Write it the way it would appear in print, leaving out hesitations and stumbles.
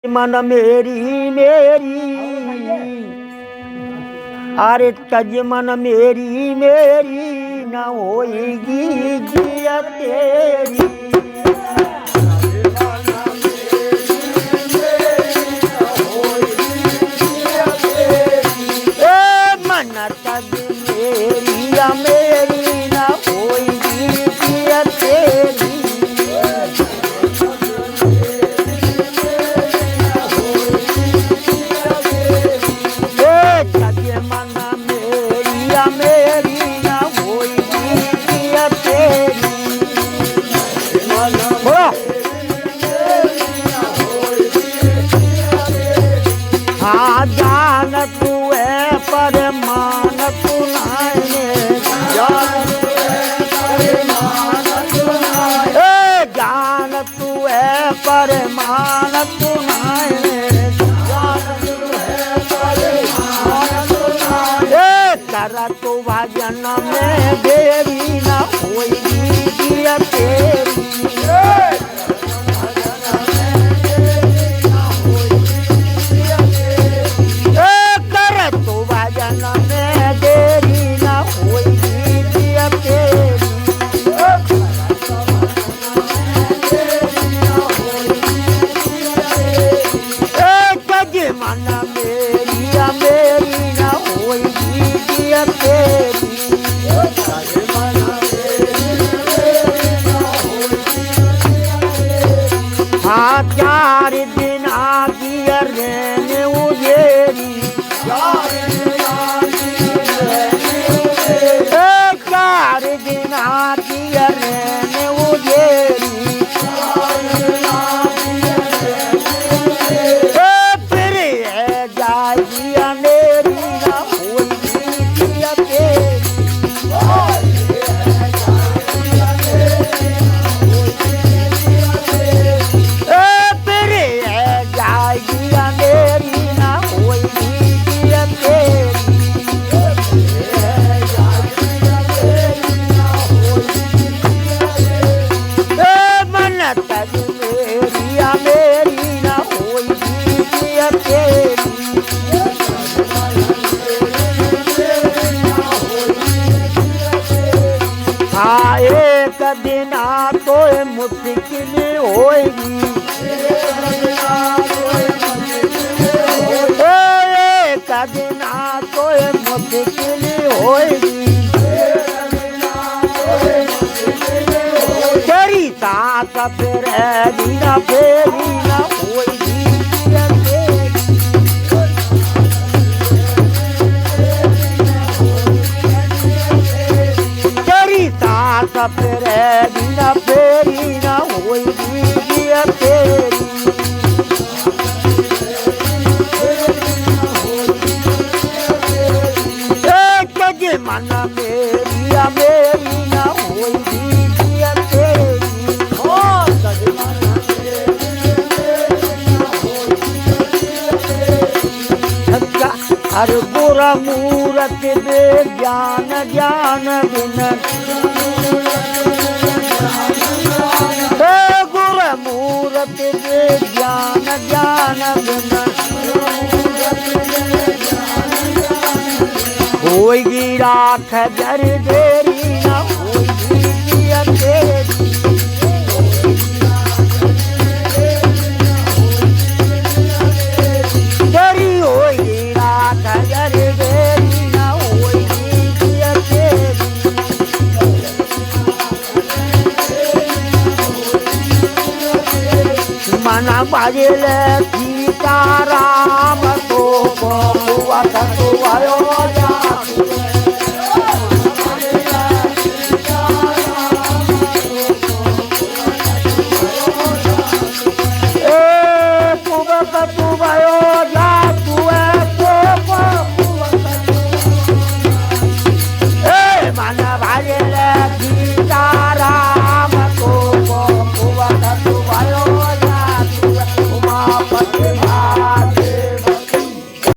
मन मेरी मेरी अरे तज मन मेरी मेरी न होएगी जिया तेरी। मन तज मेरी या मेरी न होएगी जिया तेरी। हाँ जान तू है परमान तू नाने जान तू है परमान तू नाने कर तू भजन में देवी न होएगी जिया तेरी। हाँ 4 दिन आगी रहने उजेरी 4 दिन आगी रहने उजेरी। फिर है जाएगी मेरी ना होएगी जिया तेरी। हाँ एक दिन तो मुश्किल होएगी एक दिन तो मुश्किल होएगी। तेरी साथ फिर बिना फेरी न होएगी। फिर बिना फेरी न होएगी जिया तेरी। एक मन मेरी या मेरी न होएगी जिया तेरी। अरे बुरा मूरत बे ज्ञान ज्ञान बिन गुर मूरत बे ज्ञान ज्ञान बिन होएगी राख जर देरी न होएगी जिया तेरी। तेरी होएगी राख जर देरी न होएगी जिया तेरी। मना बाजले सीताराम तो बहुआ तो आयो